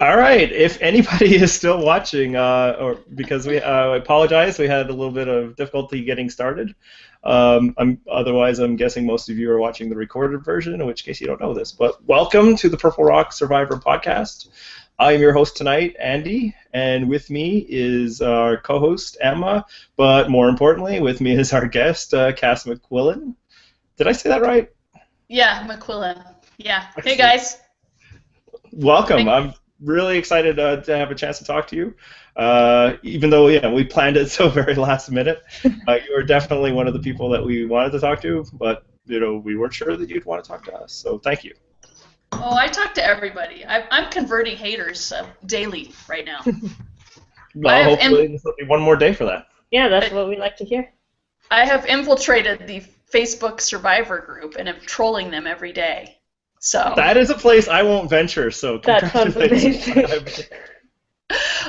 All right. If anybody is still watching, or because I apologize, we had a little bit of difficulty getting started. Otherwise, I'm guessing most of you are watching the recorded version, in which case you don't know this. But welcome to the Purple Rock Survivor podcast. I am your host tonight, Andy, and with me is our co-host, Emma, but more importantly, with me is our guest, Kass McQuillen. Did I say that right? Yeah, McQuillen. Yeah. Hey, guys. Welcome. I'm really excited to have a chance to talk to you. Even though we planned it so very last minute, you were definitely one of the people that we wanted to talk to, but we weren't sure that you'd want to talk to us. So thank you. Oh, I talk to everybody. I'm converting haters daily right now. Well, hopefully this will be one more day for that. Yeah, that's what we like to hear. I have infiltrated the Facebook Survivor group and am trolling them every day. So that is a place I won't venture. So congratulations.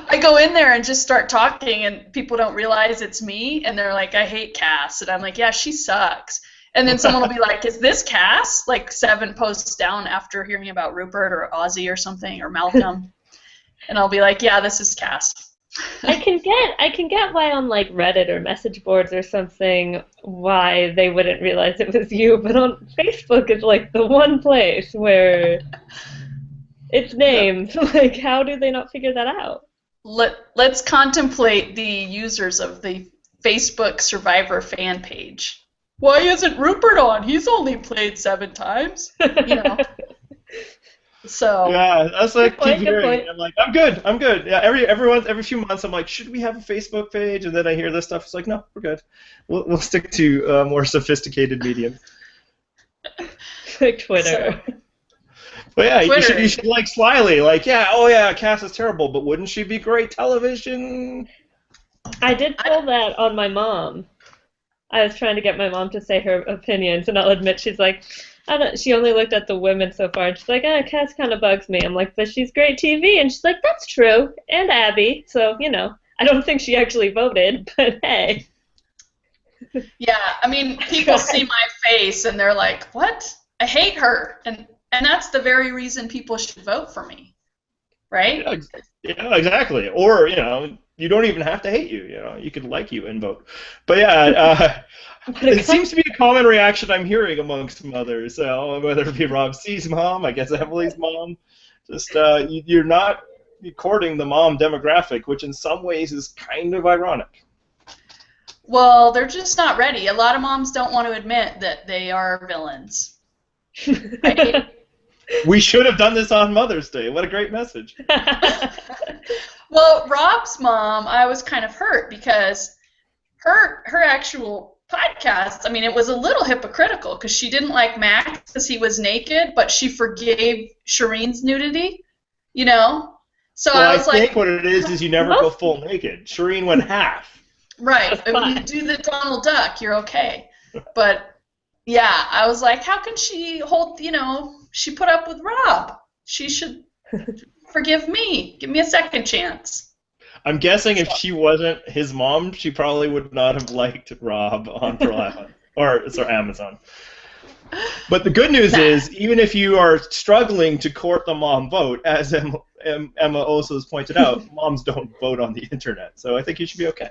I go in there and just start talking, and people don't realize it's me, and they're like, "I hate Kass," and I'm like, "Yeah, she sucks." And then someone will be like, "Is this Kass?" Like 7 posts down after hearing about Rupert or Ozzy or something or Malcolm, and I'll be like, "Yeah, this is Kass." I can get why on like Reddit or message boards or something why they wouldn't realize it was you, but on Facebook is like the one place where it's named. Like, how do they not figure that out? Let's contemplate the users of the Facebook Survivor fan page. Why isn't Rupert on? He's only played 7 times. So yeah, that's like keep hearing. I'm like, I'm good. Yeah, every few months I'm like, should we have a Facebook page? And then I hear this stuff. It's like, no, we're good. We'll stick to more sophisticated mediums. Like Twitter. But yeah, you should like slyly, like, yeah, Kass is terrible, but wouldn't she be great television? I did pull that on my mom. I was trying to get my mom to say her opinions, and I'll admit she's like, she only looked at the women so far, and she's like, Kass kind of bugs me. I'm like, but she's great TV, and she's like, that's true, and Abby, so, I don't think she actually voted, but hey. Yeah, I mean, people see my face, and they're like, what? I hate her, and that's the very reason people should vote for me, right? Yeah, exactly. Or, you don't even have to hate you, you could like you and vote. But yeah, it seems to be a common reaction I'm hearing amongst mothers, whether it be Rob C's mom, I guess Emily's mom, just you're not courting the mom demographic, which in some ways is kind of ironic. Well, they're just not ready. A lot of moms don't want to admit that they are villains. Right? We should have done this on Mother's Day. What a great message. Well, Rob's mom, I was kind of hurt because her actual podcast, I mean, it was a little hypocritical because she didn't like Max because he was naked, but she forgave Shireen's nudity, So well, I was I think what it is you never go full naked. Shireen went half. Right. When you do the Donald Duck, you're okay. But yeah, I was like, how can she hold, she put up with Rob. She should forgive me. Give me a second chance. I'm guessing if she wasn't his mom, she probably would not have liked Rob on Pearl Island. Or, Amazon. But the good news is, even if you are struggling to court the mom vote, as Emma also has pointed out, moms don't vote on the internet. So I think you should be okay.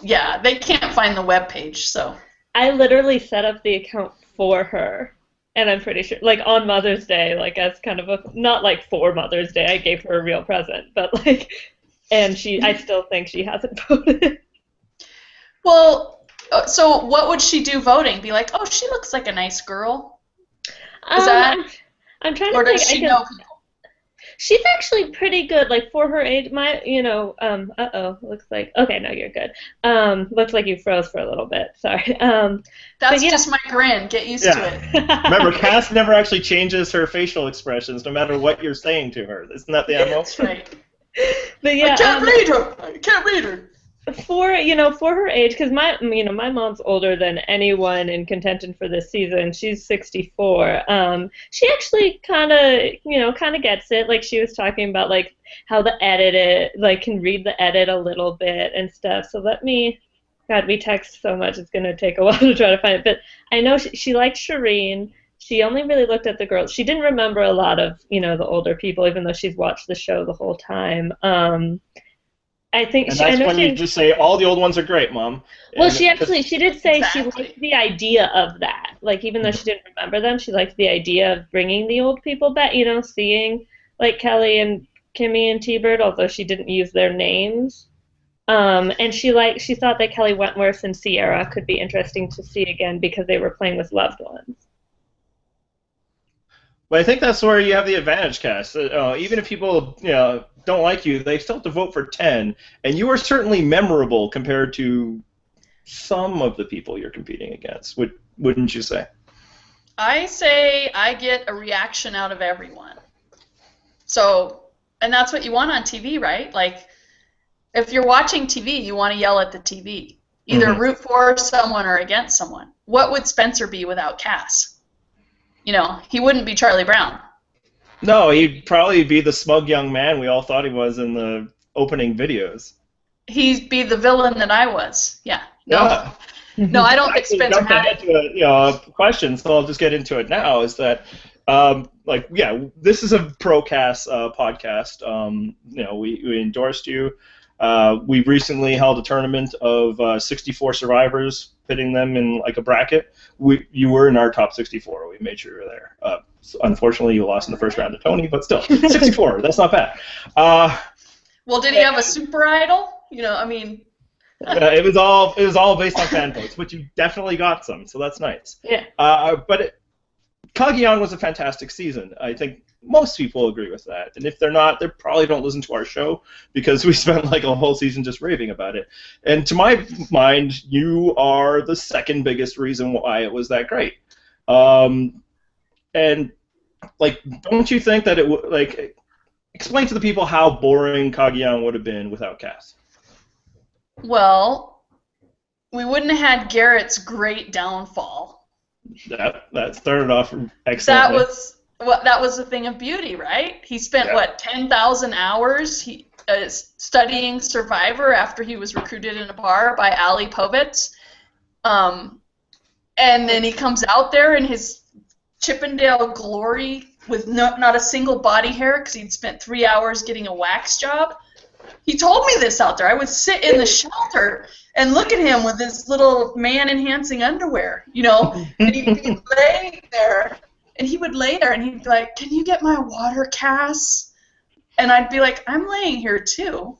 Yeah, they can't find the webpage, so. I literally set up the account for her, and I'm pretty sure, like, on Mother's Day, like, as kind of not like for Mother's Day, I gave her a real present, but, like, and I still think she hasn't voted. Well, so what would she do voting? Be like, oh, she looks like a nice girl? Is that? I'm trying to think. Or does she know people? She's actually pretty good, like, for her age. Looks like, okay, no, you're good. Looks like you froze for a little bit, sorry. That's just my grin, get used to it. Remember, Kass never actually changes her facial expressions, no matter what you're saying to her. Isn't that the MO? That's right. But yeah, I can't read her. For her age, because my mom's older than anyone in contention for this season. She's 64. She actually kind of gets it. Like, she was talking about like how the can read the edit a little bit and stuff. So God, we text so much. It's gonna take a while to try to find it. But I know she likes Shireen. she only really looked at the girls. She didn't remember a lot of, the older people, even though she's watched the show the whole time. I think And I that's know when you just say, all the old ones are great, Mom. well, And she did say she Exactly. liked the idea of that. Like, even though she didn't remember them, she liked the idea of bringing the old people back, seeing, like, Kelly and Kimmy and T-Bird, although she didn't use their names. And she thought that Kelly Wentworth and Sierra could be interesting to see again because they were playing with loved ones. But I think that's where you have the advantage, Cass. Even if people don't like you, they still have to vote for 10, and you are certainly memorable compared to some of the people you're competing against. Wouldn't you say? I say I get a reaction out of everyone. So, and that's what you want on TV, right? Like, if you're watching TV, you want to yell at the TV. Either root for someone or against someone. What would Spencer be without Cass? He wouldn't be Charlie Brown. No, he'd probably be the smug young man we all thought he was in the opening videos. He'd be the villain that I was. Yeah. No. Yeah. No, I don't think Spencer Jumping had it. into a question, so I'll just get into it now. Is that this is a pro Cass podcast. We endorsed you. We recently held a tournament of 64 survivors, pitting them in like a bracket. You were in our top 64. We made sure you were there. So unfortunately, you lost in the first round to Tony, but still, 64. That's not bad. Well, did he have a super idol? It was all based on fan votes, but you definitely got some, so that's nice. Yeah. Cagayan was a fantastic season. I think most people agree with that. And if they're not, they probably don't listen to our show because we spent like a whole season just raving about it. And to my mind, you are the second biggest reason why it was that great. And like, don't you think that it would explain to the people how boring Cagayan would have been without Cass? Well, we wouldn't have had Garrett's great downfall. That started off excellently. That was the thing of beauty, right? He spent 10,000 hours studying Survivor after he was recruited in a bar by Ali Povitz, and then he comes out there in his Chippendale glory with not a single body hair because he'd spent 3 hours getting a wax job. He told me this out there. I would sit in the shelter and look at him with his little man-enhancing underwear, and he'd be laying there. And he would lay there, and he'd be like, "Can you get my water, Cass?" And I'd be like, "I'm laying here too."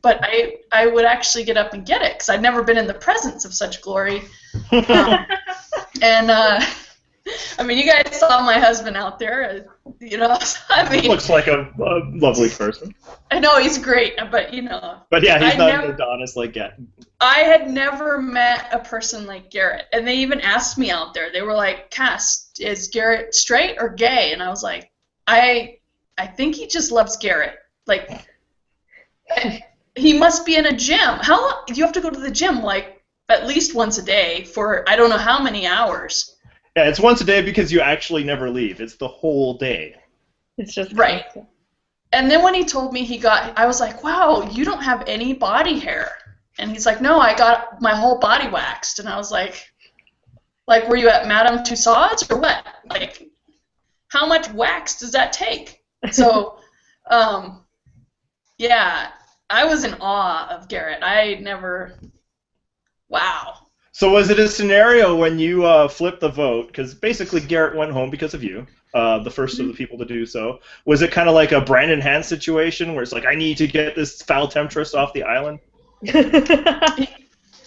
But I would actually get up and get it, because I'd never been in the presence of such glory. You guys saw my husband out there, He looks like a lovely person. I know, he's great, but But yeah, he's not an Adonis like that. I had never met a person like Garrett, and they even asked me out there. They were like, "Cass, is Garrett straight or gay?" And I was like, I think he just loves Garrett. Like, he must be in a gym. How long? You have to go to the gym like at least once a day for I don't know how many hours. Yeah, it's once a day because you actually never leave. It's the whole day. It's just right. And then when he told me I was like, "Wow, you don't have any body hair." And he's like, "No, I got my whole body waxed." And I was like, were you at Madame Tussauds or what? Like, how much wax does that take? So, yeah, I was in awe of Garrett. Wow. So was it a scenario when you flipped the vote, because basically Garrett went home because of you, the first of the people to do so. Was it kind of like a Brandon Hans situation where it's like, I need to get this foul temptress off the island?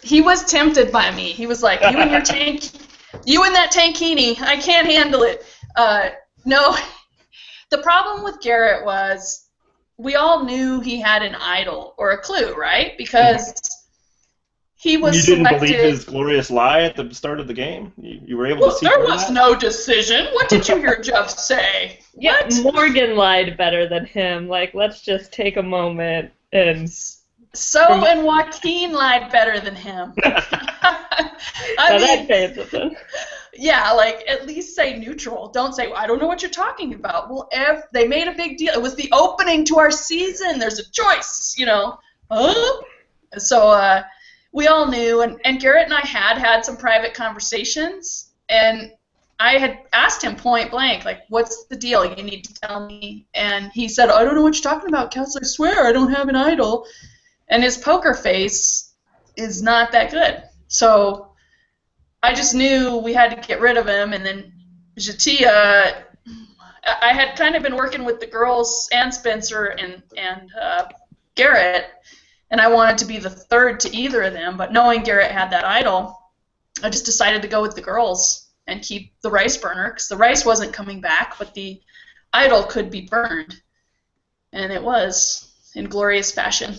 He was tempted by me. He was like, you and that tankini, I can't handle it. No, the problem with Garrett was we all knew he had an idol or a clue, right? Because he was You didn't selected. believe his glorious lie at the start of the game? You were able to see there through was that? no decision. What did you hear Jeff say? Yeah, What? Morgan lied better than him. Like, let's just take a moment and... And Joaquin lied better than him. That's fantastic. Yeah, like, at least say neutral. Don't say, I don't know what you're talking about. Well, they made a big deal. It was the opening to our season. There's a choice, Huh? So, we all knew, and Garrett and I had some private conversations, and I had asked him point blank, like, what's the deal? You need to tell me. And he said, I don't know what you're talking about, Cass. I swear I don't have an idol. And his poker face is not that good. So I just knew we had to get rid of him. And then J'Tia, I had kind of been working with the girls and Spencer and Garrett, and I wanted to be the third to either of them. But knowing Garrett had that idol, I just decided to go with the girls and keep the rice burner, because the rice wasn't coming back, but the idol could be burned. And it was, in glorious fashion.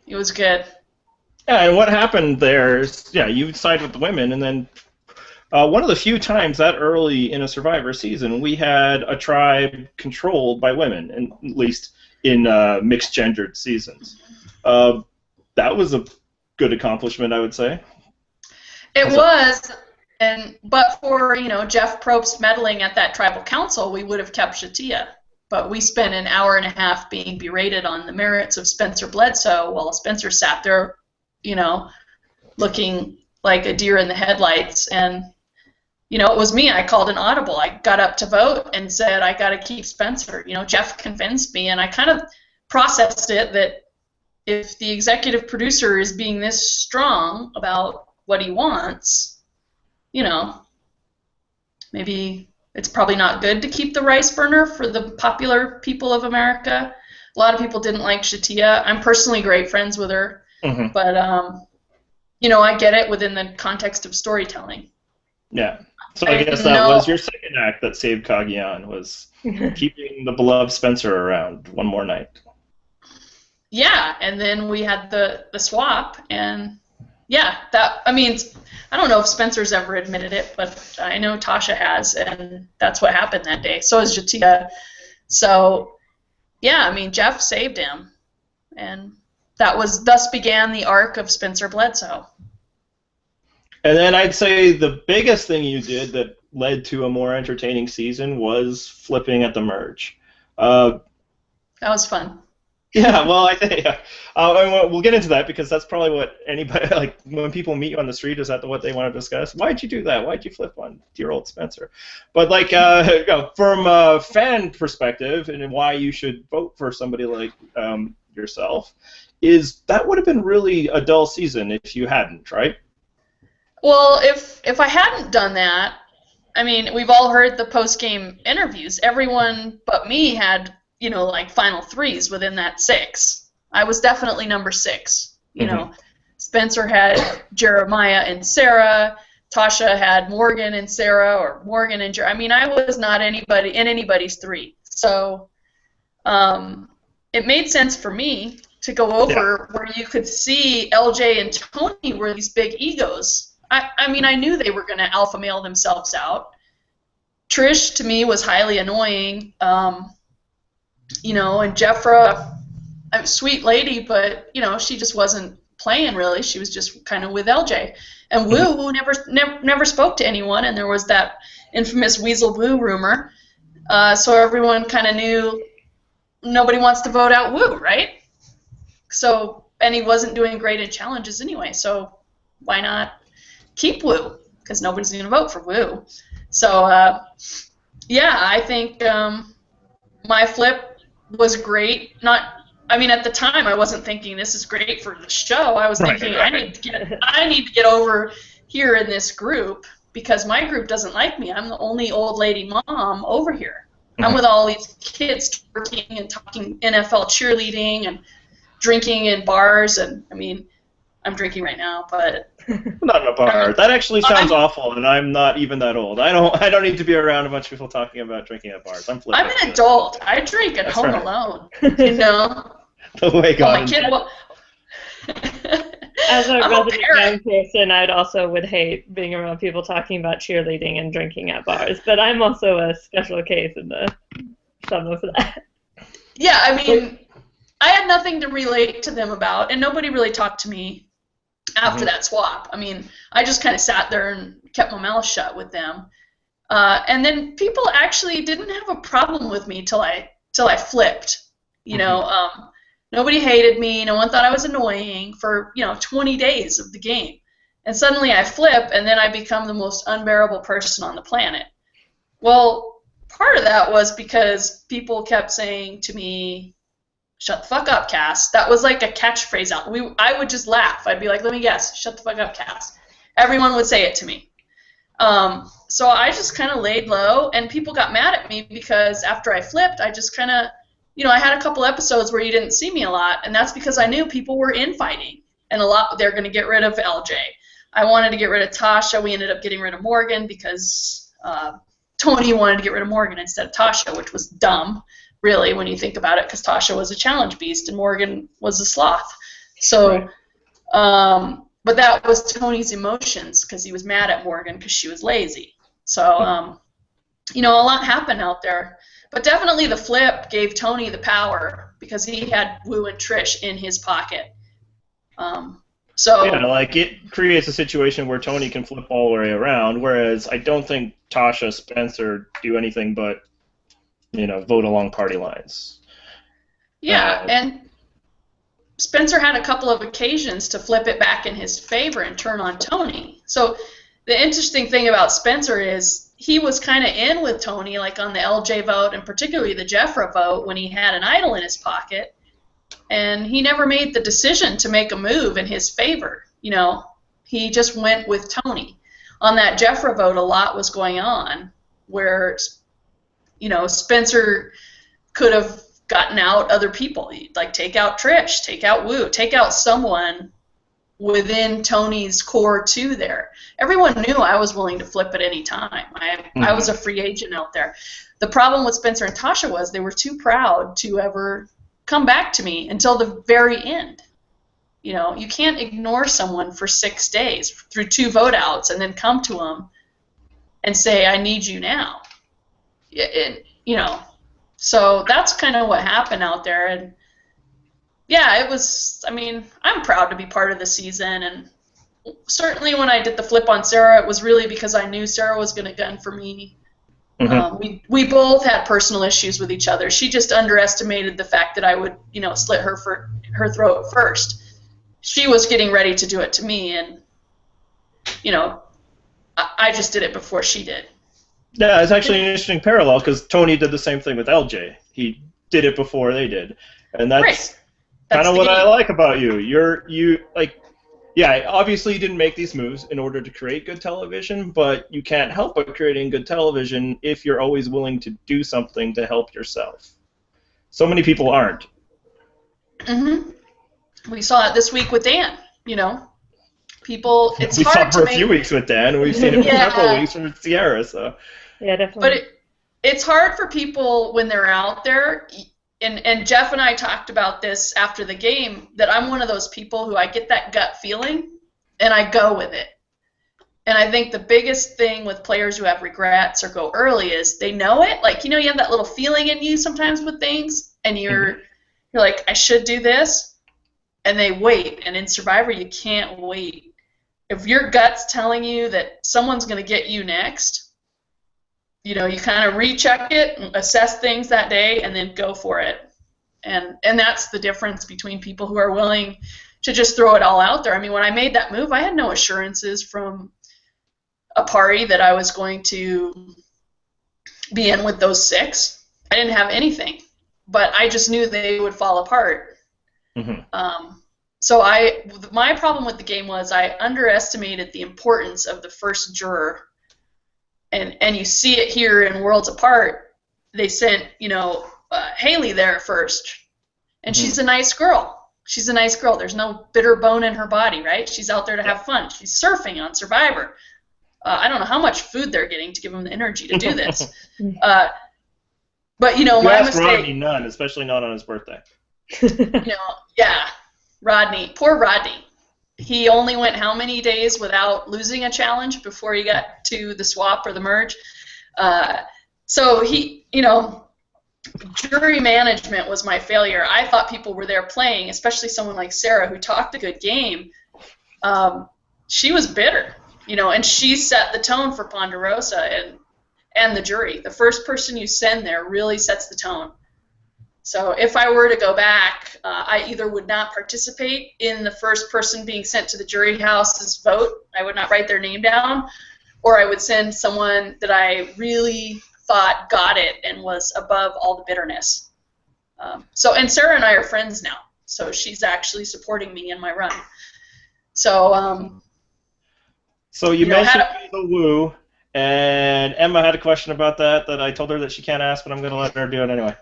It was good. Yeah, and what happened there is, yeah, you sided with the women, and then one of the few times that early in a Survivor season we had a tribe controlled by women, and at least in mixed-gendered seasons. That was a good accomplishment, I would say. It was, but for Jeff Probst meddling at that tribal council, we would have kept J'Tia. But we spent an hour and a half being berated on the merits of Spencer Bledsoe while Spencer sat there, looking like a deer in the headlights. And it was me. I called an audible. I got up to vote and said, I got to keep Spencer. Jeff convinced me, and I kind of processed it that if the executive producer is being this strong about what he wants, maybe it's probably not good to keep the rice burner for the popular people of America. A lot of people didn't like J'Tia. I'm personally great friends with her, but I get it within the context of storytelling. Yeah. So I guess that was your second act that saved Cagayan, was keeping the beloved Spencer around one more night. Yeah, and then we had the swap, and yeah, I don't know if Spencer's ever admitted it, but I know Tasha has, and that's what happened that day. So is J'Tia. So yeah, Jeff saved him, and thus began the arc of Spencer Bledsoe. And then I'd say the biggest thing you did that led to a more entertaining season was flipping at the merge. That was fun. Yeah, well, I think we'll get into that, because that's probably what anybody, like, when people meet you on the street, is that what they want to discuss? Why'd you do that? Why'd you flip on dear old Spencer? But like, from a fan perspective, and why you should vote for somebody like yourself, is that would have been really a dull season if you hadn't, right? Well, if I hadn't done that, we've all heard the post-game interviews. Everyone but me had, like final threes within that 6. I was definitely number 6. Spencer had Jeremiah and Sarah. Tasha had Morgan and Sarah, or Morgan and Jeremiah. I was not anybody in anybody's 3. So it made sense for me to go over where you could see LJ and Tony were these big egos. I knew they were going to alpha male themselves out. Trish, to me, was highly annoying. And Jeffra, a sweet lady, but, she just wasn't playing, really. She was just kind of with LJ. And Woo never spoke to anyone, and there was that infamous Weasel Woo rumor. So everyone kind of knew nobody wants to vote out Woo, right? So, and he wasn't doing great in challenges anyway, so why not keep Woo? Because nobody's going to vote for Woo. So, I think my flip was great. At the time, I wasn't thinking this is great for the show. I was thinking I need to get over here in this group, because my group doesn't like me. I'm the only old lady mom over here. I'm with all these kids working and talking NFL cheerleading and drinking in bars, and I'm drinking right now, but not in a bar. That actually sounds awful, and I'm not even that old. I don't need to be around a bunch of people talking about drinking at bars. I'm flipping. I'm an adult. I drink at home alone. The way God. My kid will. As a resident young person, I'd also would hate being around people talking about cheerleading and drinking at bars. But I'm also a special case in the sum of that. Yeah, I had nothing to relate to them about, and nobody really talked to me after that swap. I just kind of sat there and kept my mouth shut with them. And then people actually didn't have a problem with me till I flipped. Nobody hated me. No one thought I was annoying for 20 days of the game. And suddenly I flip, and then I become the most unbearable person on the planet. Well, part of that was because people kept saying to me, "Shut the fuck up, Kass." That was like a catchphrase out. I would just laugh. I'd be like, "Let me guess, shut the fuck up, Kass." Everyone would say it to me. So I just kind of laid low, and people got mad at me because after I flipped, I just kind of, I had a couple episodes where you didn't see me a lot, and that's because I knew people were infighting, and they're going to get rid of LJ. I wanted to get rid of Tasha. We ended up getting rid of Morgan because Tony wanted to get rid of Morgan instead of Tasha, which was dumb, really, when you think about it, because Tasha was a challenge beast and Morgan was a sloth. So, right. But that was Tony's emotions because he was mad at Morgan because she was lazy. So, a lot happened out there. But definitely the flip gave Tony the power because he had Wu and Trish in his pocket. Yeah, like it creates a situation where Tony can flip all the way around, whereas I don't think Tasha, Spencer do anything but, vote along party lines. Yeah, and Spencer had a couple of occasions to flip it back in his favor and turn on Tony. So the interesting thing about Spencer is he was kind of in with Tony, like on the LJ vote and particularly the Jeffra vote when he had an idol in his pocket. And he never made the decision to make a move in his favor. He just went with Tony. On that Jeffra vote, a lot was going on where, Spencer could have gotten out other people, like take out Trish, take out Wu, take out someone within Tony's core too there. Everyone knew I was willing to flip at any time. I was a free agent out there. The problem with Spencer and Tasha was they were too proud to ever come back to me until the very end. You can't ignore someone for 6 days through 2 vote outs and then come to them and say, "I need you now." So that's kind of what happened out there. And yeah, it was, I'm proud to be part of the season. And certainly when I did the flip on Sarah, it was really because I knew Sarah was going to gun for me. We both had personal issues with each other. She just underestimated the fact that I would, slit her throat first. She was getting ready to do it to me, and I just did it before she did. Yeah, it's actually an interesting parallel because Tony did the same thing with LJ. He did it before they did, and that's kind of what I like about you. Yeah, obviously you didn't make these moves in order to create good television, but you can't help but creating good television if you're always willing to do something to help yourself. So many people aren't. We saw it this week with Dan, People, it's we hard saw it for to a few weeks with Dan. We've seen it for several weeks with Sierra. So. Yeah, definitely. But it's hard for people when they're out there. And Jeff and I talked about this after the game, that I'm one of those people who I get that gut feeling, and I go with it. And I think the biggest thing with players who have regrets or go early is they know it. Like, you have that little feeling in you sometimes with things, and you're like, I should do this, and they wait. And in Survivor, you can't wait. If your gut's telling you that someone's going to get you next, you kind of recheck it, and assess things that day, and then go for it. And that's the difference between people who are willing to just throw it all out there. When I made that move, I had no assurances from a party that I was going to be in with those 6. I didn't have anything, but I just knew they would fall apart. So my problem with the game was I underestimated the importance of the first juror. And you see it here in Worlds Apart. They sent, Haley there first. And she's a nice girl. She's a nice girl. There's no bitter bone in her body, right? She's out there to have fun. She's surfing on Survivor. I don't know how much food they're getting to give them the energy to do this. But, my mistake... Rodney none, especially not on his birthday. Yeah. Rodney. Poor Rodney. He only went how many days without losing a challenge before he got to the swap or the merge? So he, jury management was my failure. I thought people were there playing, especially someone like Sarah who talked a good game. She was bitter, and she set the tone for Ponderosa and the jury. The first person you send there really sets the tone. So if I were to go back, I either would not participate in the first person being sent to the jury house's vote. I would not write their name down, or I would send someone that I really thought got it and was above all the bitterness. And Sarah and I are friends now, so she's actually supporting me in my run. So, so you mentioned the woo, and Emma had a question about that I told her that she can't ask, but I'm going to let her do it anyway.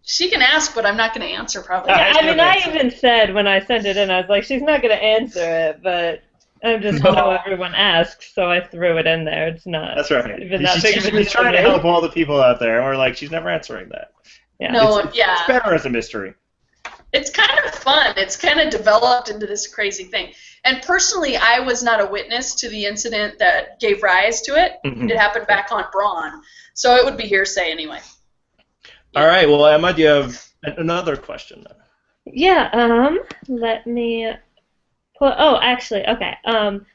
She can ask, but I'm not going to answer probably. Yeah, I mean, I even said when I sent it in, I was like, she's not going to answer it, but I'm just how everyone asks, so I threw it in there. It's not. That's right. Even that big of a She's trying to help all the people out there, and we're like, she's never answering that. Yeah. No, it's better as a mystery. It's kind of fun. It's kind of developed into this crazy thing. And personally, I was not a witness to the incident that gave rise to it. Mm-hmm. It happened back on Braun, so it would be hearsay anyway. All right. Well, Emma, do you have another question then? Yeah. Let me. Actually, okay.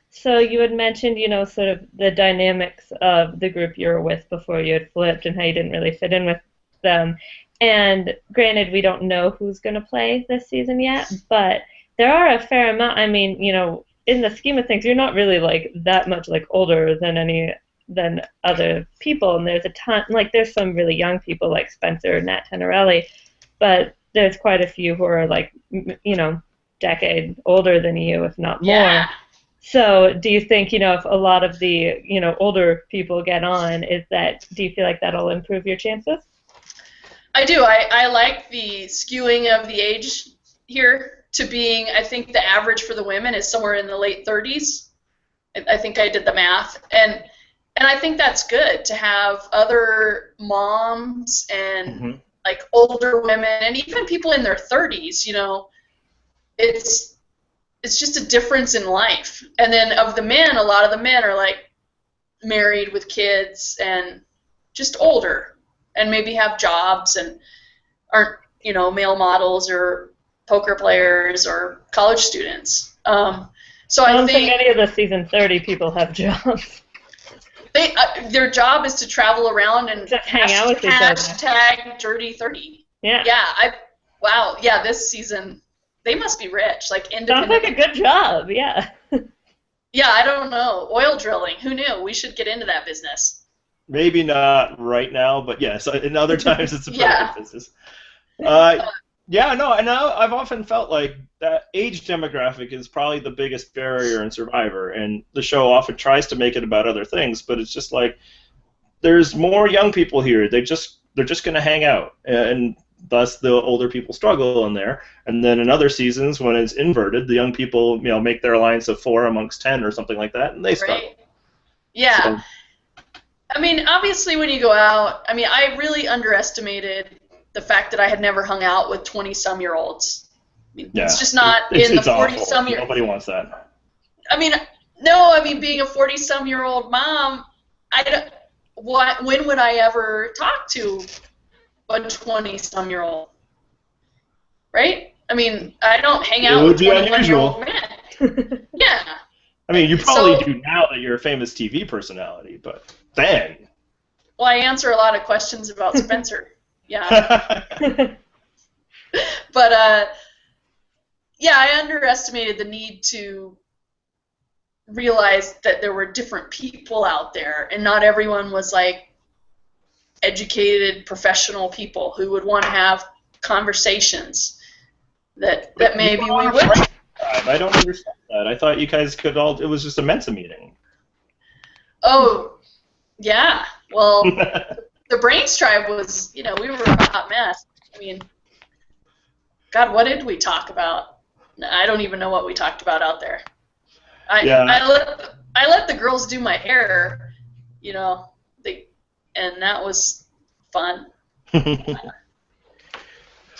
So you had mentioned, sort of the dynamics of the group you were with before you had flipped and how you didn't really fit in with them. And granted, we don't know who's going to play this season yet, but there are a fair amount. I mean, in the scheme of things, you're not really like that much like older than other people, and there's a ton. Like, there's some really young people like Spencer, Nat Tenorelli, but there's quite a few who are like, decade older than you, if not more. Yeah. So do you think, if a lot of the, older people get on, do you feel like that'll improve your chances? I do. I like the skewing of the age here to being, I think the average for the women is somewhere in the late 30s. I think I did the math. And I think that's good to have other moms and like older women and even people in their 30s, it's just a difference in life. And then of the men, a lot of the men are like married with kids and just older and maybe have jobs and aren't, male models or poker players or college students. So I don't think any of the season 30 people have jobs. Their job is to travel around and just hang out with each other. Hashtag Dirty 30. Yeah. Yeah. This season they must be rich, like independent. Sounds like a good job. Yeah. Yeah, I don't know. Oil drilling. Who knew? We should get into that business. Maybe not right now, but yes, in other times it's a perfect business. And I've often felt like that age demographic is probably the biggest barrier in Survivor, and the show often tries to make it about other things, but it's just like there's more young people here. They're just going to hang out, and thus the older people struggle in there. And then in other seasons, when it's inverted, the young people make their alliance of 4 amongst 10 or something like that, and they struggle. Yeah. So, I mean, obviously when you go out, I really underestimated the fact that I had never hung out with 20-some-year-olds. It's just not in the 40-some-year. Nobody wants that. Being a 40-some-year-old mom, when would I ever talk to a 20-some-year-old? Right? I don't hang out with 21-year-old men. Yeah. You probably do now that you're a famous TV personality, but then. Well, I answer a lot of questions about Spencer. Yeah. But, I underestimated the need to realize that there were different people out there, and not everyone was like educated, professional people who would want to have conversations that maybe we would. I don't understand that. I thought you guys could all. It was just a Mensa meeting. Oh, yeah. Well, the Brains Tribe was, we were a hot mess. God, what did we talk about? I don't even know what we talked about out there. I let the girls do my hair, and that was fun.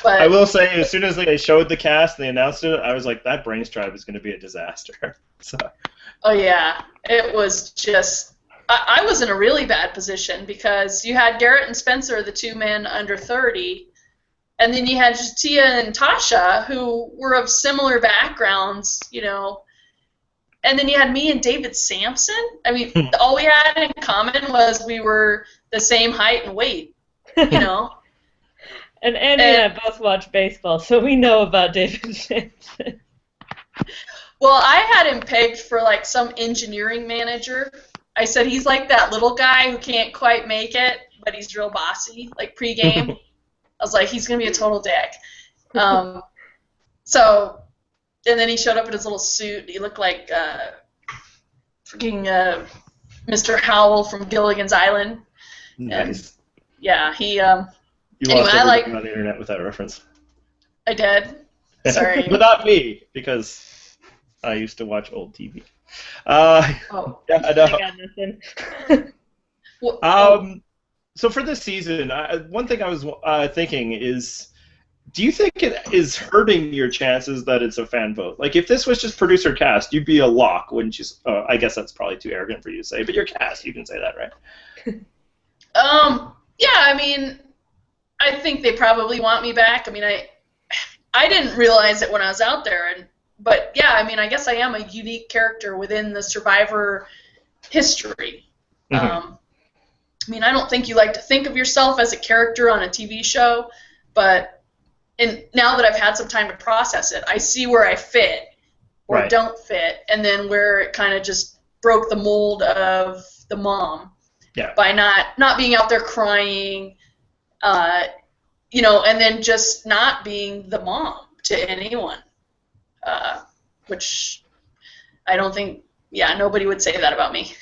But I will say, as soon as they showed the cast and they announced it, I was like, that Brains Tribe is going to be a disaster. So. Oh, yeah. It was just... I was in a really bad position because you had Garrett and Spencer, the 2 men under 30, and then you had Tia and Tasha, who were of similar backgrounds, and then you had me and David Sampson. All we had in common was we were the same height and weight, And Andy and I both watch baseball, so we know about David Samson. Well, I had him pegged for like some engineering manager. I said he's like that little guy who can't quite make it, but he's real bossy, like pregame. I was like, he's gonna be a total dick. So, and then he showed up in his little suit. He looked like freaking Mr. Howell from Gilligan's Island. Nice. And, yeah, he. You anyway, lost I like. everything on the internet with that reference. I did. Sorry. But not me, because I used to watch old TV. Oh. Yeah, I know. I got nothing. Well, So for this season, one thing I was thinking is, do you think it is hurting your chances that it's a fan vote? Like, if this was just producer cast, you'd be a lock, wouldn't you? I guess that's probably too arrogant for you to say, but you're cast, you can say that, right? Yeah, I mean, I think they probably want me back. I mean, I didn't realize it when I was out there, but yeah, I mean, I guess I am a unique character within the Survivor history. Mm-hmm. I mean, I don't think you like to think of yourself as a character on a TV show, but now that I've had some time to process it, I see where I fit or Right. don't fit, and then where it kind of just broke the mold of the mom by not being out there crying, and then just not being the mom to anyone, which I don't think, nobody would say that about me.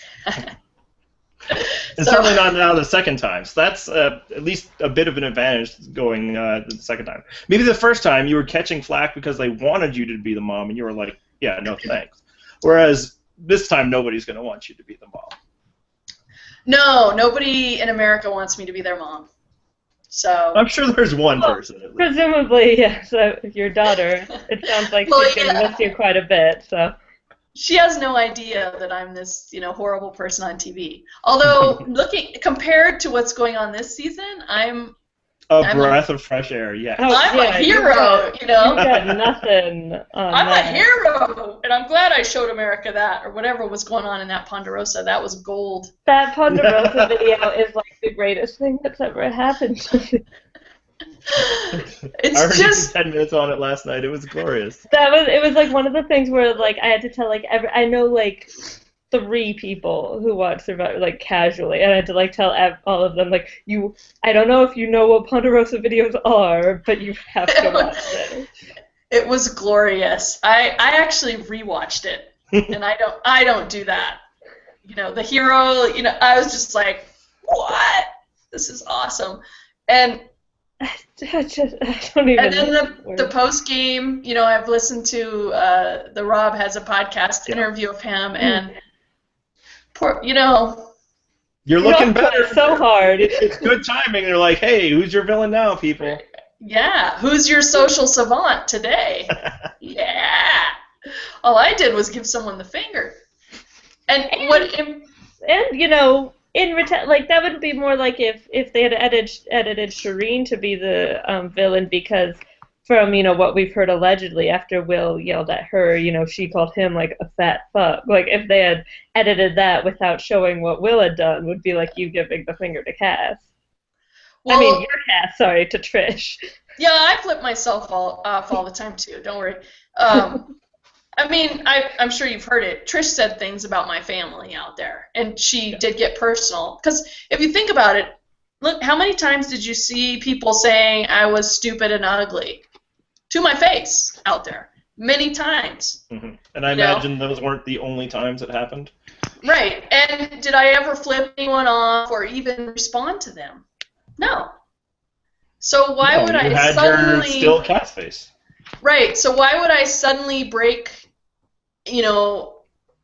And certainly not now the second time. So that's at least a bit of an advantage going the second time. Maybe the first time you were catching flack because they wanted you to be the mom, and you were like, yeah, no thanks. Whereas this time, nobody's going to want you to be the mom. No, nobody in America wants me to be their mom. So I'm sure there's one person at least. Presumably, yes, your daughter. It sounds like she's going to miss you quite a bit, so... She has no idea that I'm this, horrible person on TV. Although, compared to what's going on this season, I'm a breath of fresh air. Yeah. I'm a hero. You've got nothing. I'm a hero, and I'm glad I showed America that, or whatever was going on in that Ponderosa. That was gold. That Ponderosa video is like the greatest thing that's ever happened to me. It's I already just did 10 minutes on it last night. It was glorious. It was like one of the things where like I had to tell I know like 3 people who watch Survivor like casually, and I had to like tell all of them like I don't know if you know what Ponderosa videos are, but you have to watch it. It was glorious. I actually rewatched it, and I don't do that. The hero. I was just like, what? This is awesome, and. I don't even. And then the post game, I've listened to the Rob has a podcast interview of him, and poor, You're looking better. So hard. It's good timing. They're like, hey, who's your villain now, people? Yeah, who's your social savant today? Yeah. All I did was give someone the finger. And like that would be more like if they had edited Shireen to be the villain, because from what we've heard allegedly after Will yelled at her, she called him like a fat fuck. Like if they had edited that without showing what Will had done, would be like you giving the finger to Kass. Well, I mean, you're Kass, sorry, to Trish. Yeah, I flip myself off all the time too. Don't worry. I mean, I'm sure you've heard it. Trish said things about my family out there, and she did get personal. Because if you think about it, look, how many times did you see people saying I was stupid and ugly to my face out there? Many times. Mm-hmm. And I imagine those weren't the only times it happened. Right. And did I ever flip anyone off or even respond to them? No. So why would I suddenly... your still Kass face. Right. So why would I suddenly break...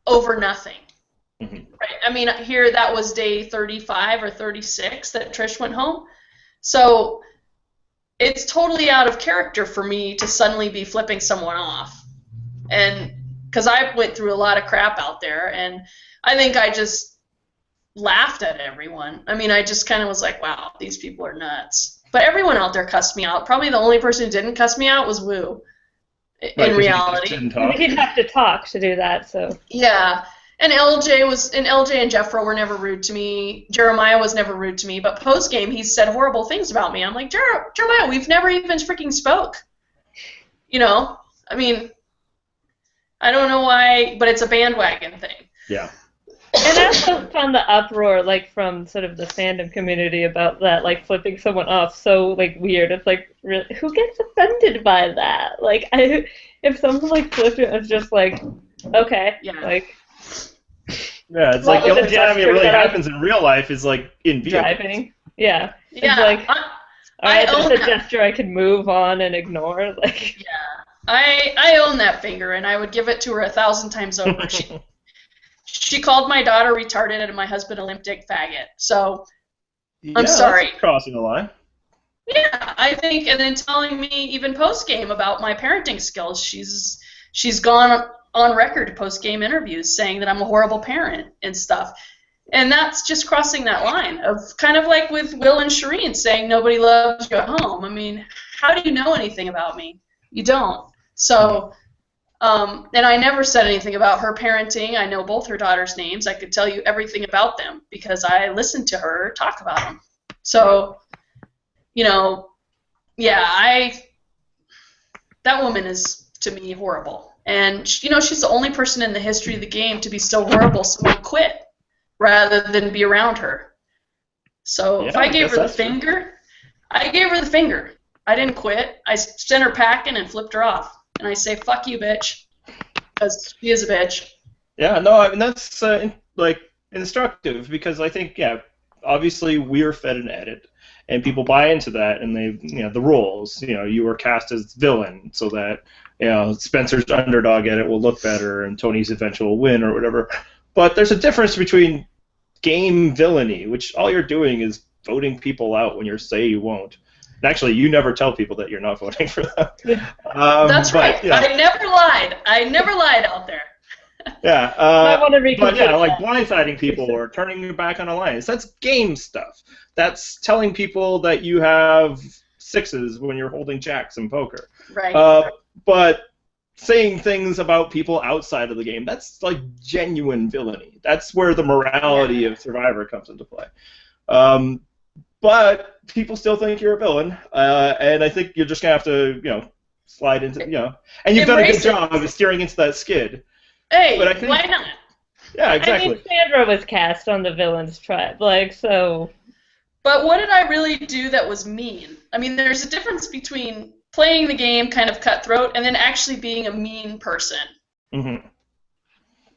over nothing. Mm-hmm. Right. I mean, here that was day 35 or 36 that Trish went home. So it's totally out of character for me to suddenly be flipping someone off. And because I went through a lot of crap out there, and I think I just laughed at everyone. I mean, I just kind of was like, wow, these people are nuts. But everyone out there cussed me out. Probably the only person who didn't cuss me out was Woo. In reality, he'd have to talk to do that. So yeah, LJ and Jeffro were never rude to me. Jeremiah was never rude to me, but post game he said horrible things about me. I'm like, Jeremiah, we've never even freaking spoke. You know, I mean, I don't know why, but it's a bandwagon thing. Yeah. And I also found the uproar, like, from sort of the fandom community about that, like, flipping someone off so, like, weird. It's like, really, who gets offended by that? Like, if someone, like, flipped it, it's just like, okay, Yeah. like... Yeah, it's like the only time it really happens in real life is, like, in vehicles. Driving. Yeah. Yeah. It's like, alright, that's a that. gesture I can move on and ignore. Like, Yeah. I own that finger, and I would give it to her 1,000 times over. She called my daughter retarded and my husband a limp dick faggot. So, I'm sorry. That's crossing the line. Yeah, I think, and then telling me even post-game about my parenting skills. She's gone on record post-game interviews saying that I'm a horrible parent and stuff. And that's just crossing that line of kind of like with Will and Shireen saying nobody loves you at home. I mean, how do you know anything about me? You don't. So, and I never said anything about her parenting. I know both her daughters' names. I could tell you everything about them because I listened to her talk about them. So, you know, yeah, that woman is, to me, horrible. And, you know, she's the only person in the history of the game to be so horrible someone quit rather than be around her. So if I gave her the finger, I gave her the finger. I didn't quit. I sent her packing and flipped her off. And I say, fuck you, bitch, because she is a bitch. Yeah, no, I mean, that's, like, instructive because I think, yeah, obviously we're fed an edit. And people buy into that, and they, you know, the roles. You know, you were cast as villain, so that, you know, Spencer's underdog edit will look better, and Tony's eventual win or whatever. But there's a difference between game villainy, which all you're doing is voting people out when you say you won't. And actually, you never tell people that you're not voting for them. That's right. You know, I never lied. I never lied out there. Yeah, but yeah, like blindsiding people or turning your back on alliance. That's game stuff. That's telling people that you have sixes when you're holding jacks in poker. Right. But saying things about people outside of the game, that's like genuine villainy. That's where the morality of Survivor comes into play. But people still think you're a villain, and I think you're just gonna have to, you know, slide into, you know, and you've done a good job of steering into that skid. Hey, but I think, why not? Yeah, exactly. I mean, Sandra was cast on the villains tribe, like, so... But what did I really do that was mean? I mean, there's a difference between playing the game kind of cutthroat and then actually being a mean person. Mm-hmm.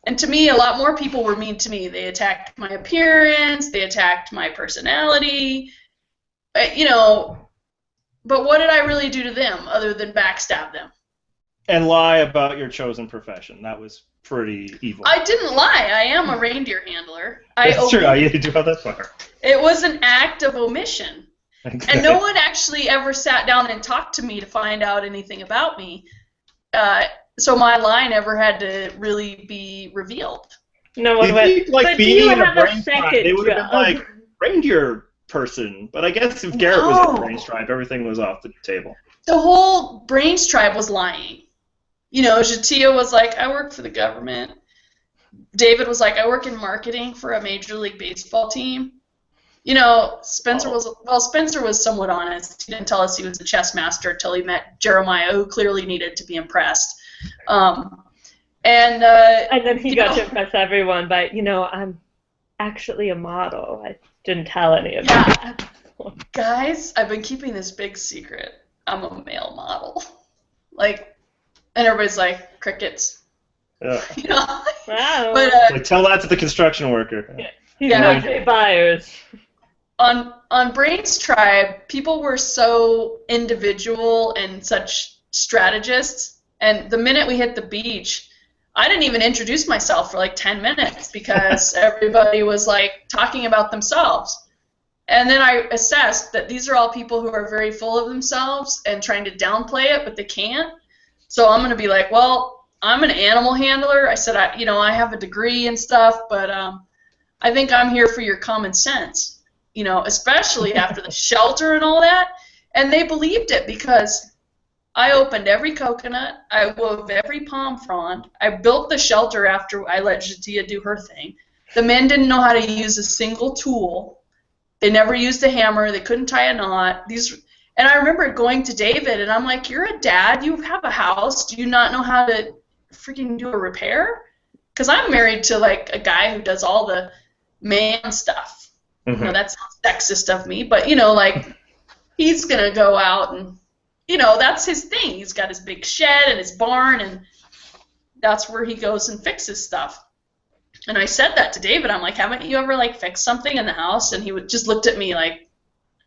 And to me, a lot more people were mean to me. They attacked my appearance, they attacked my personality, you know, but what did I really do to them other than backstab them? And lie about your chosen profession. That was pretty evil. I didn't lie. I am a reindeer handler. That's true. You do have that far. It was an act of omission. Okay. And no one actually ever sat down and talked to me to find out anything about me. So my lie never had to really be revealed. No one went, like, being in a brain tribe, they would have been like, reindeer person. But I guess if Garrett was in the brains tribe, everything was off the table. The whole brains tribe was lying. You know, Jatia was like, I work for the government. David was like, I work in marketing for a Major League Baseball team. You know, Spencer was somewhat honest. He didn't tell us he was a chess master until he met Jeremiah, who clearly needed to be impressed. And then he got to impress everyone by, you know, I'm actually a model. I didn't tell any of that. Guys, I've been keeping this big secret. I'm a male model. Like, and everybody's like, crickets. Yeah. You know? Wow. But, like, tell that to the construction worker. Yeah. He's not pay buyers. On Brains Tribe, people were so individual and such strategists, and the minute we hit the beach, I didn't even introduce myself for like 10 minutes because everybody was like talking about themselves. And then I assessed that these are all people who are very full of themselves and trying to downplay it, but they can't. So I'm going to be like, well, I'm an animal handler. I said, I have a degree and stuff, but I think I'm here for your common sense, you know, especially after the shelter and all that. And they believed it because I opened every coconut. I wove every palm frond. I built the shelter after I let Jatia do her thing. The men didn't know how to use a single tool. They never used a hammer. They couldn't tie a knot. And I remember going to David, and I'm like, you're a dad. You have a house. Do you not know how to freaking do a repair? Because I'm married to, like, a guy who does all the man stuff. Mm-hmm. You know, that's sexist of me. But, you know, like, he's going to go out and, you know, that's his thing. He's got his big shed and his barn, and that's where he goes and fixes stuff. And I said that to David. I'm like, haven't you ever, like, fixed something in the house? And he just looked at me like,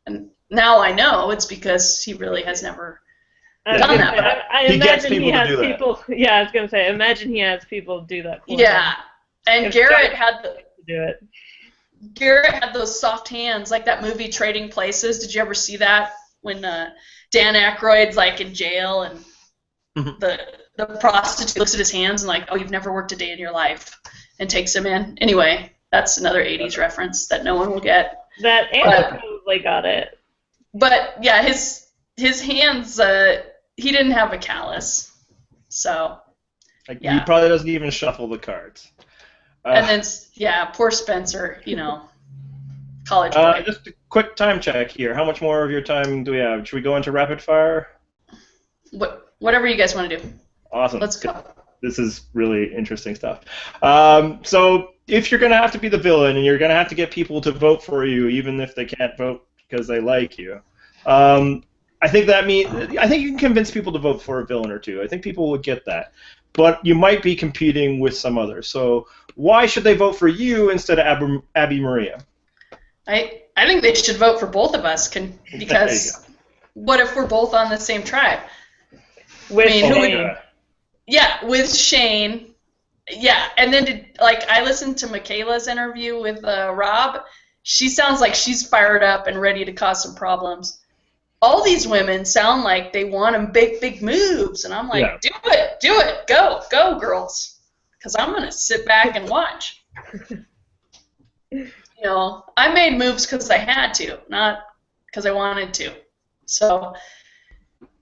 and now I know it's because he really has never done that. I imagine he has people. Yeah, I was gonna say, imagine he has people do that. For yeah, him. And Garrett had to do it. Garrett had those soft hands, like that movie Trading Places. Did you ever see that when Dan Aykroyd's like in jail and the prostitute looks at his hands and like, oh, you've never worked a day in your life, and takes him in. Anyway, that's another '80s reference that no one will get. That Anna probably got it. But yeah, his hands, he didn't have a callus, so yeah. He probably doesn't even shuffle the cards. And then yeah, poor Spencer, you know, college boy. Just a quick time check here. How much more of your time do we have? Should we go into rapid fire? Whatever you guys want to do. Awesome. Let's go. This is really interesting stuff. So if you're going to have to be the villain and you're going to have to get people to vote for you, even if they can't vote because they like you, I think you can convince people to vote for a villain or two. I think people would get that. But you might be competing with some others. So why should they vote for you instead of Abby Maria? I think they should vote for both of us because what if we're both on the same tribe? Yeah, with Shane. Yeah, and then I listened to Michaela's interview with Rob. She sounds like she's fired up and ready to cause some problems. All these women sound like they want them big moves, and I'm like, do it, go, girls, because I'm gonna sit back and watch. You know, I made moves because I had to, not because I wanted to. So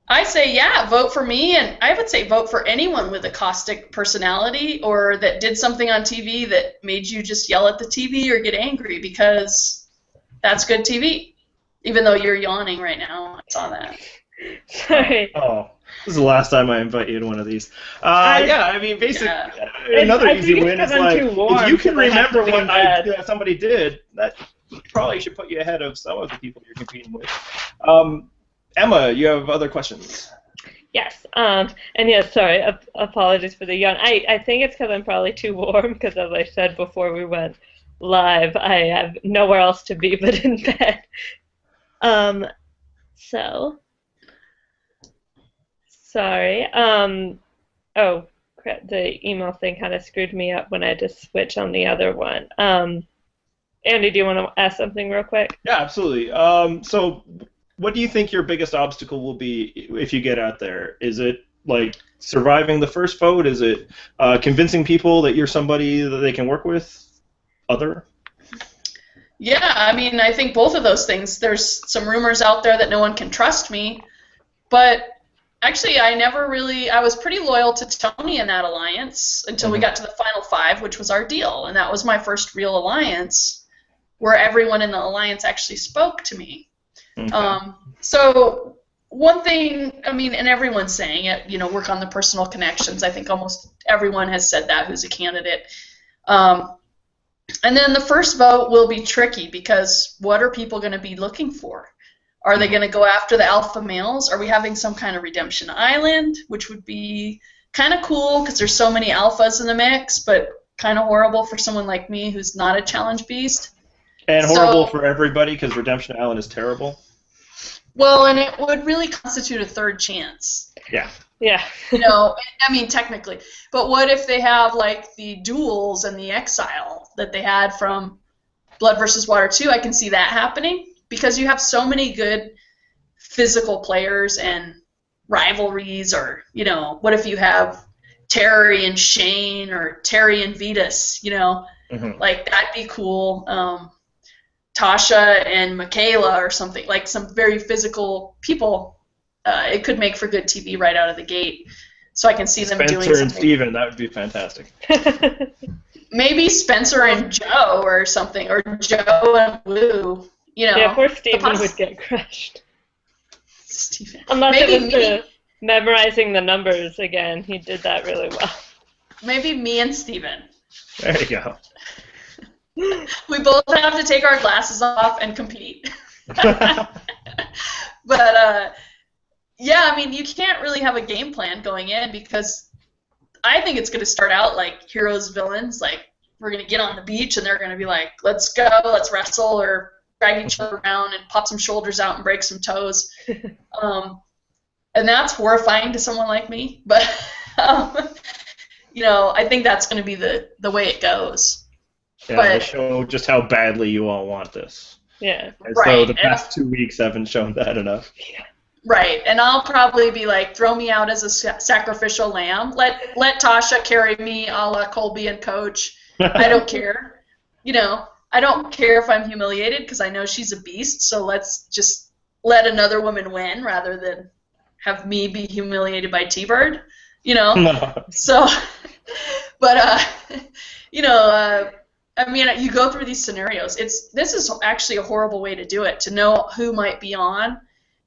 I say, yeah, vote for me, and I would say vote for anyone with a caustic personality or that did something on TV that made you just yell at the TV or get angry, because that's good TV. Even though you're yawning right now, I saw that. Sorry. Oh, this is the last time I invite you to one of these. I mean, basically, another easy win is like, if you can remember what somebody did, that probably should put you ahead of some of the people you're competing with. Emma, you have other questions? Yes. And yes, sorry, apologies for the yawn. I think it's because I'm probably too warm, because as I said before we went live, I have nowhere else to be but in bed. So sorry. Oh, crap, the email thing kind of screwed me up when I had to switch on the other one. Andy, do you want to ask something real quick? Yeah, absolutely. So what do you think your biggest obstacle will be if you get out there? Is it like surviving the first vote? Is it convincing people that you're somebody that they can work with? Yeah, I mean, I think both of those things. There's some rumors out there that no one can trust me, but actually I was pretty loyal to Tony in that alliance until we got to the final 5, which was our deal, and that was my first real alliance where everyone in the alliance actually spoke to me. Okay. So one thing, I mean, and everyone's saying it, you know, work on the personal connections. I think almost everyone has said that who's a candidate. And then the first vote will be tricky, because what are people going to be looking for? Are they going to go after the alpha males? Are we having some kind of redemption island, which would be kind of cool because there's so many alphas in the mix, but kind of horrible for someone like me who's not a challenge beast? And horrible for everybody because redemption island is terrible? Well, and it would really constitute a third chance. Yeah. Yeah. You know, I mean, technically. But what if they have, like, the duels and the exile that they had from Blood versus Water 2? I can see that happening, because you have so many good physical players and rivalries, or, you know, what if you have Terry and Shane or Terry and Vetus, you know? Like, that'd be cool. Tasha and Michaela or something, like some very physical people. it could make for good TV right out of the gate. So I can see them doing something. Spencer and Steven, that would be fantastic. Maybe Spencer and Joe or something, or Joe and Lou. You know. Yeah, poor Steven would get crushed. Steven. Unless maybe it was the memorizing the numbers again. He did that really well. Maybe me and Steven. There you go. We both have to take our glasses off and compete. But, yeah, I mean, you can't really have a game plan going in because I think it's going to start out like heroes, villains. Like, we're going to get on the beach and they're going to be like, let's go, let's wrestle, or drag each other around and pop some shoulders out and break some toes. And that's horrifying to someone like me. But, you know, I think that's going to be the way it goes. Yeah, but, to show just how badly you all want this. Yeah. And so the past 2 weeks haven't shown that enough. Yeah. Right, and I'll probably be like, throw me out as a sacrificial lamb. Let Tasha carry me a la Colby and Coach. I don't care. You know, I don't care if I'm humiliated because I know she's a beast, so let's just let another woman win rather than have me be humiliated by T-Bird, you know? No. So, but, you know, I mean, you go through these scenarios. This is actually a horrible way to do it, to know who might be on.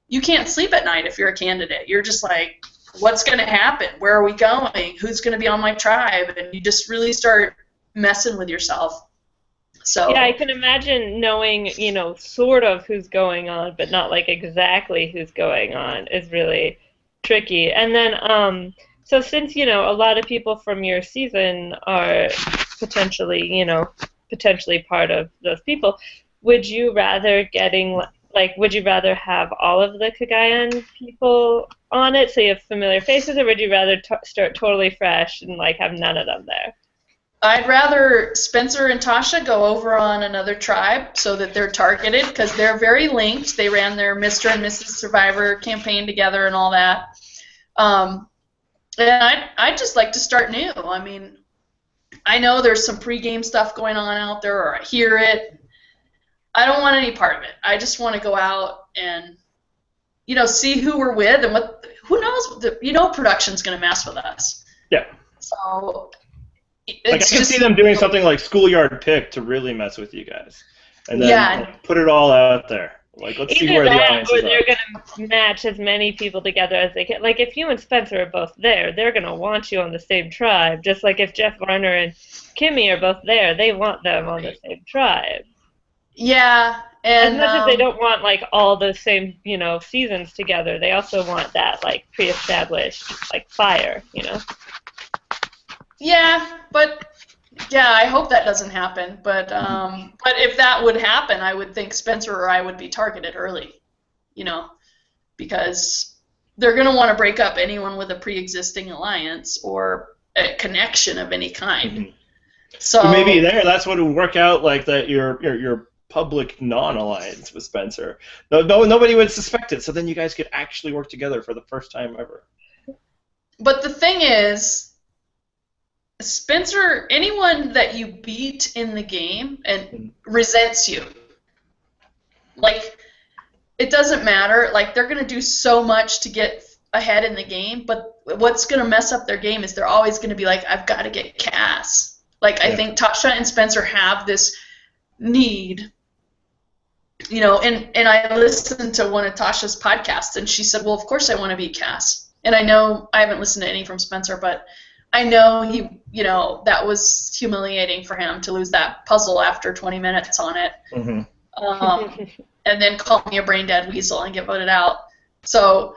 You can't sleep at night if you're a candidate. You're just like, what's going to happen? Where are we going? Who's going to be on my tribe? And you just really start messing with yourself. So yeah, I can imagine knowing, you know, sort of who's going on, but not like exactly who's going on is really tricky. And then, so since, you know, a lot of people from your season are potentially, you know, potentially part of those people, would you rather would you rather have all of the Cagayan people on it so you have familiar faces, or would you rather start totally fresh and like have none of them there? I'd rather Spencer and Tasha go over on another tribe so that they're targeted because they're very linked. They ran their Mr. and Mrs. Survivor campaign together and all that. And I'd just like to start new. I mean, I know there's some pregame stuff going on out there, or I hear it. I don't want any part of it. I just want to go out and, you know, see who we're with and who knows, you know, production's going to mess with us. Yeah. So like I can see them doing something like Schoolyard Pick to really mess with you guys. And then like, put it all out there. Like, let's see where the audience is. Or they're going to match as many people together as they can. Like, if you and Spencer are both there, they're going to want you on the same tribe. Just like if Jeff Varner and Kimmy are both there, they want them on the same tribe. Yeah, and as much as they don't want like all the same, you know, seasons together, they also want that like pre-established like fire, you know. Yeah, but yeah, I hope that doesn't happen. But if that would happen, I would think Spencer or I would be targeted early, you know, because they're going to want to break up anyone with a pre-existing alliance or a connection of any kind. Mm-hmm. So maybe that's what would work out, like that your public non-alliance with Spencer. Nobody would suspect it, so then you guys could actually work together for the first time ever. But the thing is, Spencer, anyone that you beat in the game and resents you, like, it doesn't matter. Like, they're going to do so much to get ahead in the game, but what's going to mess up their game is they're always going to be like, I've got to get Kass. Like, I think Tasha and Spencer have this need. You know, and I listened to one of Tasha's podcasts, and she said, well, of course I want to beat Kass. And I know I haven't listened to any from Spencer, but I know he, you know, that was humiliating for him to lose that puzzle after 20 minutes on it. Mm-hmm. And then call me a brain-dead weasel and get voted out. So,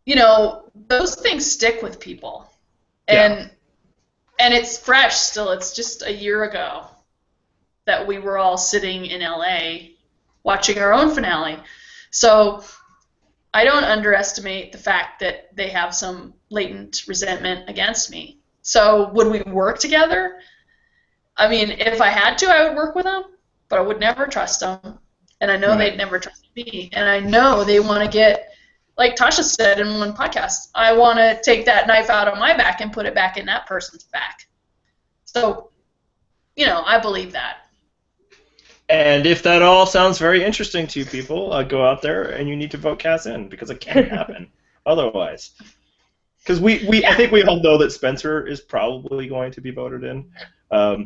you know, those things stick with people. And it's fresh still. It's just a year ago that we were all sitting in LA watching our own finale. So I don't underestimate the fact that they have some latent resentment against me. So would we work together? I mean, if I had to, I would work with them, but I would never trust them. And I know they'd never trust me. And I know they want to get, like Tasha said in one podcast, I want to take that knife out of my back and put it back in that person's back. So, you know, I believe that. And if that all sounds very interesting to you people, go out there and you need to vote Kass in because it can't happen otherwise. Because I think we all know that Spencer is probably going to be voted in.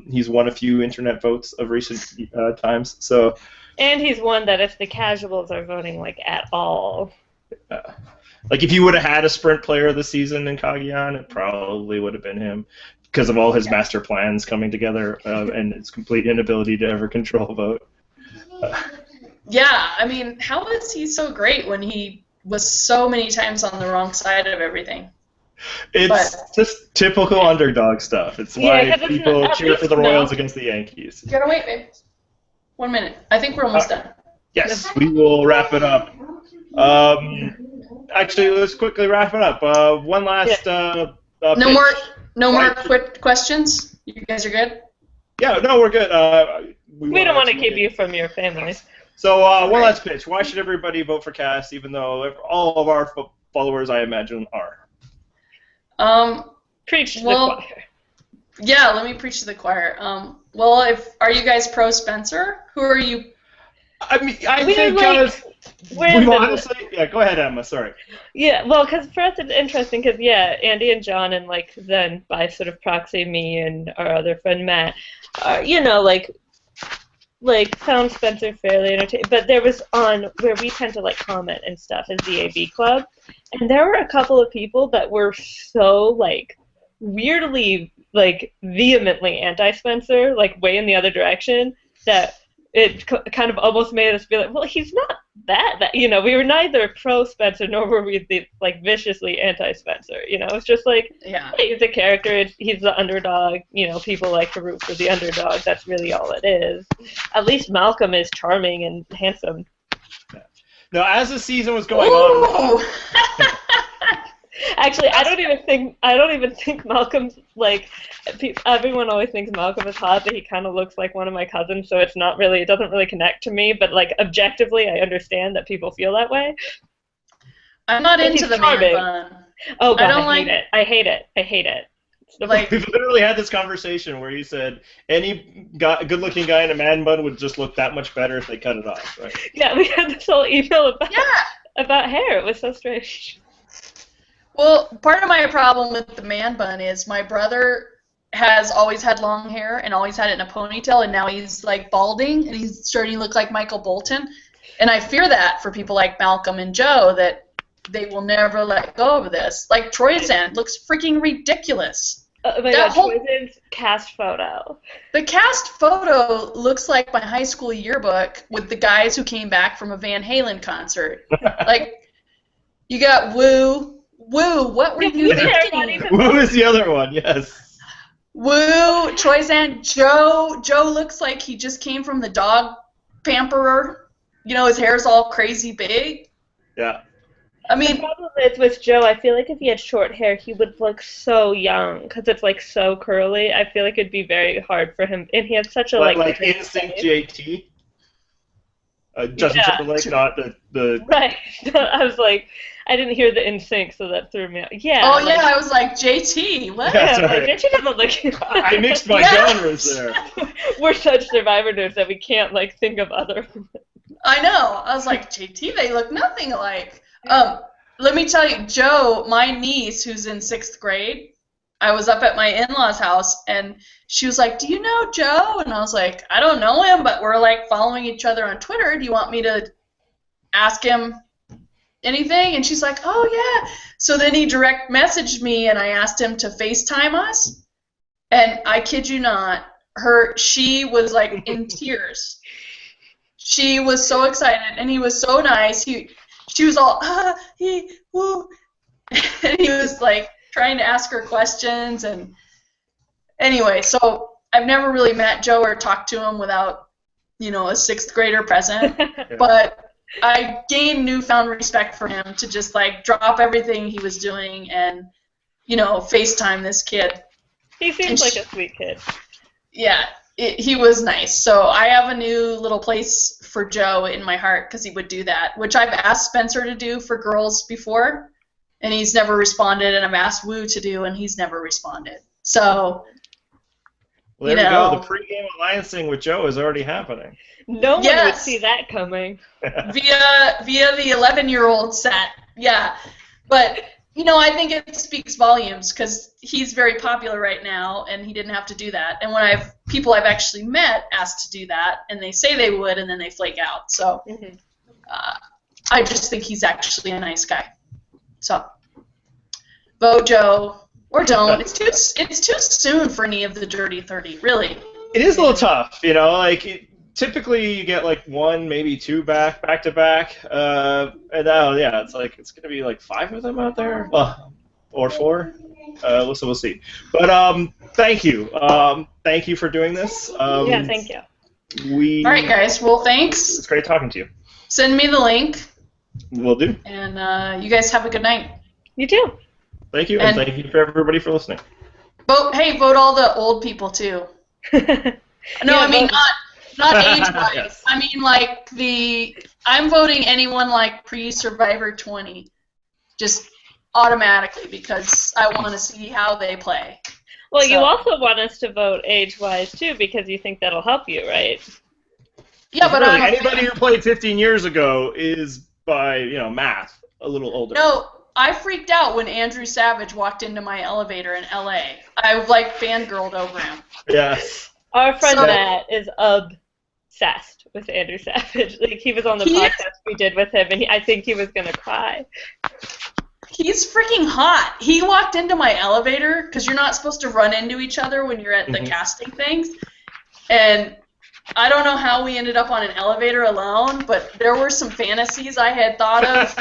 He's won a few internet votes of recent times, so. And he's one that if the casuals are voting like at all. Like if you would have had a sprint player of the season in Cagayan, it probably would have been him because of all his master plans coming together and his complete inability to ever control a vote. Yeah, I mean, how was he so great when he was so many times on the wrong side of everything? It's just typical underdog stuff. It's why people cheer for the Royals against the Yankees. You gotta wait, babe. 1 minute. I think we're almost done. Yes, we will wrap it up. Actually, let's quickly wrap it up. One last. No more quick questions. You guys are good. Yeah, no, we're good. We don't want to keep you from your family. So one last pitch. Why should everybody vote for Kass, even though all of our followers, I imagine, are? Preach to the choir. Yeah, let me preach to the choir. Well, are you guys pro Spencer? Who are you? I mean, I think we honestly. Yeah, go ahead, Emma. Sorry. Yeah, well, because for us it's interesting because Andy and John and then by sort of proxy me and our other friend Matt, found Spencer fairly entertaining. But there was on where we tend to comment and stuff is the AB Club, and there were a couple of people that were so weirdly vehemently anti-Spencer, way in the other direction that it kind of almost made us be like, well, he's not that. We were neither pro-Spencer nor were we viciously anti-Spencer. It's just hey, he's a character. He's the underdog. People like to root for the underdog. That's really all it is. At least Malcolm is charming and handsome. Yeah. Now, as the season was going on. Actually, I don't even think Malcolm's everyone always thinks Malcolm is hot, but he kind of looks like one of my cousins, so it doesn't really connect to me, but objectively I understand that people feel that way. I'm not into the man bun. Oh god, I hate it. We've literally had this conversation where you said any good-looking guy in a man bun would just look that much better if they cut it off, right? Yeah, we had this whole email about hair. It was so strange. Well, part of my problem with the man bun is my brother has always had long hair and always had it in a ponytail, and now he's balding and he's starting to look like Michael Bolton. And I fear that for people like Malcolm and Joe that they will never let go of this. Troyzan looks freaking ridiculous. Oh my god, Troyzan's cast photo. The cast photo looks like my high school yearbook with the guys who came back from a Van Halen concert. You got Woo, what were you thinking? Woo is the other one, yes. Woo, Troyzan, Joe looks like he just came from the dog pamperer. His hair's all crazy big. Yeah. I mean, the problem is with Joe, I feel like if he had short hair, he would look so young because it's so curly. I feel like it'd be very hard for him, and he has such a like NSYNC JT. Justin Timberlake, not the. Right. I was I didn't hear the NSYNC, so that threw me out. Yeah. Oh yeah, I was like JT. What? Yeah, JT doesn't look. I mixed my genres there. We're such Survivor nerds that we can't think of other. I know. I was like JT. They look nothing alike. Let me tell you, Joe, my niece, who's in 6th grade. I was up at my in-laws' house, and she was like, "Do you know Joe?" And I was like, "I don't know him, but we're following each other on Twitter. Do you want me to ask him anything?" And she's like, "Oh yeah." So then he direct messaged me, and I asked him to FaceTime us. And I kid you not, she was in tears. She was so excited, and he was so nice. She was all woo, and he was trying to ask her questions. And anyway, so I've never really met Joe or talked to him without a 6th grader present, but I gained newfound respect for him to just drop everything he was doing and FaceTime this kid. He seems like a sweet kid. Yeah, he was nice. So I have a new little place for Joe in my heart because he would do that, which I've asked Spencer to do for girls before, and he's never responded, and I've asked Woo to do, and he's never responded. So Well, there we go. The pre-game alliancing with Joe is already happening. No one would see that coming. via the 11-year-old set. Yeah. But, I think it speaks volumes because he's very popular right now, and he didn't have to do that. And when people I've actually met asked to do that, and they say they would, and then they flake out. So I just think he's actually a nice guy. So vote Joe or don't. It's too soon for any of the Dirty 30, really. It is a little tough, typically you get like one, maybe two back to back, and now it's gonna be like 5 of them out there, or 4. So we'll see. But thank you for doing this. Yeah, thank you. All right, guys. Well, thanks. It's great talking to you. Send me the link. Will do. And you guys have a good night. You too. Thank you, and thank you for everybody for listening. Vote all the old people too. No, I mean not age-wise. Yes. I mean like I'm voting anyone like pre-Survivor 20, just automatically because I want to see how they play. Well, you also want us to vote age-wise too because you think that'll help you, right? Yeah, but really, anybody who played 15 years ago is by math a little older. No. I freaked out when Andrew Savage walked into my elevator in LA. I fangirled over him. Yeah. Our friend Matt is obsessed with Andrew Savage. Like he was on the podcast we did with him, and I think he was gonna cry. He's freaking hot. He walked into my elevator because you're not supposed to run into each other when you're at the casting things, and I don't know how we ended up on an elevator alone, but there were some fantasies I had thought of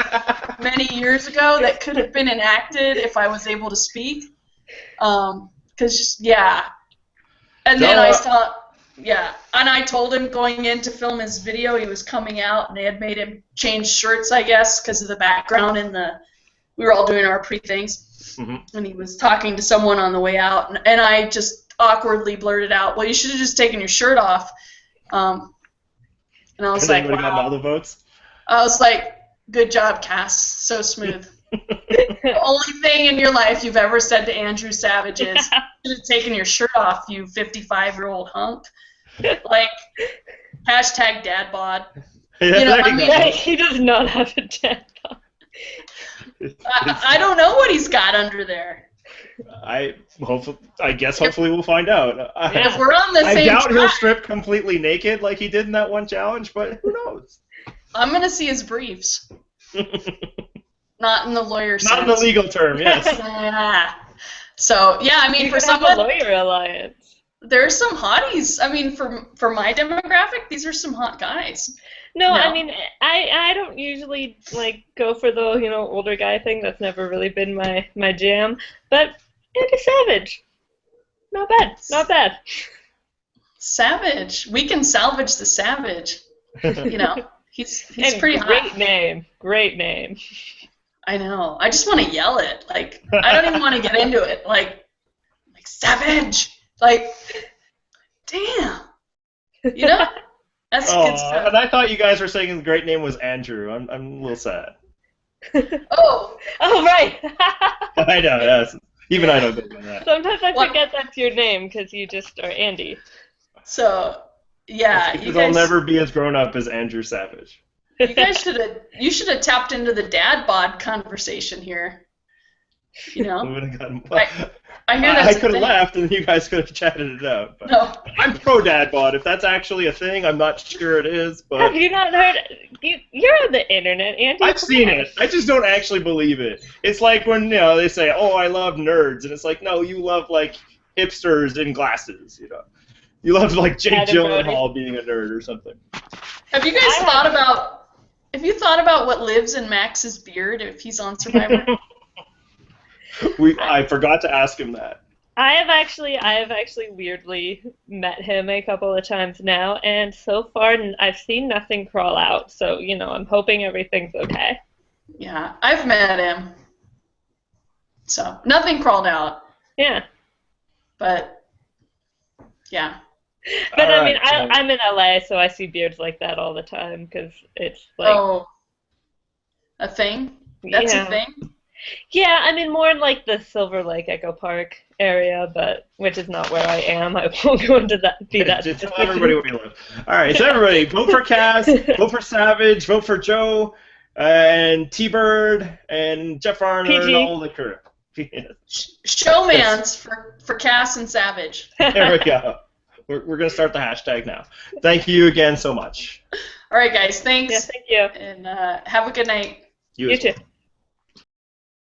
many years ago that could have been enacted if I was able to speak. And then and I told him going in to film his video he was coming out, and they had made him change shirts, I guess, because of the background we were all doing our pre-things, and he was talking to someone on the way out, and I just awkwardly blurted out, well, you should have just taken your shirt off. And I was like, wow. Gotten all the votes? I was like, good job, Kass. So smooth. The only thing in your life you've ever said to Andrew Savage is, you should have taken your shirt off, you 55-year-old hunk. Like, hashtag dad bod. Yeah, he does not have a dad bod. I don't know what he's got under there. I guess hopefully we'll find out. If we're on the same I doubt track, he'll strip completely naked like he did in that one challenge, but who knows? I'm gonna see his briefs. Not in the lawyer sense. Not in the legal term, yes. So I mean, for someone, lawyer alliance. There's some hotties. I mean, for my demographic, these are some hot guys. No, I mean, I don't usually go for the older guy thing. That's never really been my jam. But Andy Savage, not bad. Savage, we can salvage the Savage. He's pretty hot. Great name. I know. I just want to yell it. Like I don't even want to get into it. Like Savage. Like, damn. That's good stuff. And I thought you guys were saying the great name was Andrew. I'm a little sad. Oh, right. I know, yes. Even I don't know that. Sometimes I forget that's your name because you just are Andy. So, yeah. Because I'll never be as grown up as Andrew Savage. You guys should have tapped into the dad bod conversation here. We would have gotten. I hear that's I could have left, and you guys could have chatted it out. But no. I'm pro dad bod. If that's actually a thing, I'm not sure it is. But have you not heard? You're on the internet, Andy. I've seen it. I just don't actually believe it. It's like when they say, "Oh, I love nerds," and it's like, no, you love hipsters in glasses. You love Jake Gyllenhaal being a nerd or something. Have you guys thought about what lives in Max's beard if he's on Survivor? I forgot to ask him that. I have actually weirdly met him a couple of times now, and so far I've seen nothing crawl out. So I'm hoping everything's okay. Yeah, I've met him. So nothing crawled out. Yeah. But yeah. But I mean, I'm in LA, so I see beards like that all the time because it's like. Oh. A thing? That's a thing? Yeah, I mean more in like the Silver Lake Echo Park area, but which is not where I am. I won't go into that. Be that. Just tell everybody where you live. All right, so everybody, vote for Cass, vote for Savage, vote for Joe, and T-Bird, and Jeff Arner, and all the crew. Showmans for Cass and Savage. There we go. We're going to start the hashtag now. Thank you again so much. All right, guys. Thanks. Yeah, thank you. And have a good night. You You as well. too.